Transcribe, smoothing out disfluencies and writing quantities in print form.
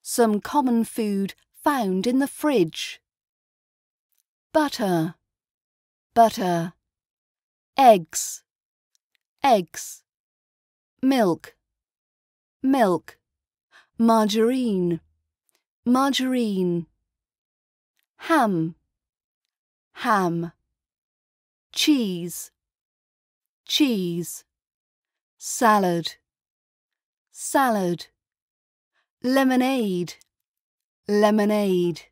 some common food found in the fridge. Butter, butter. Eggs, eggs. Milk, milk. Margarine, margarine. Ham, ham. Cheese, cheese. Salad, salad. Lemonade, lemonade.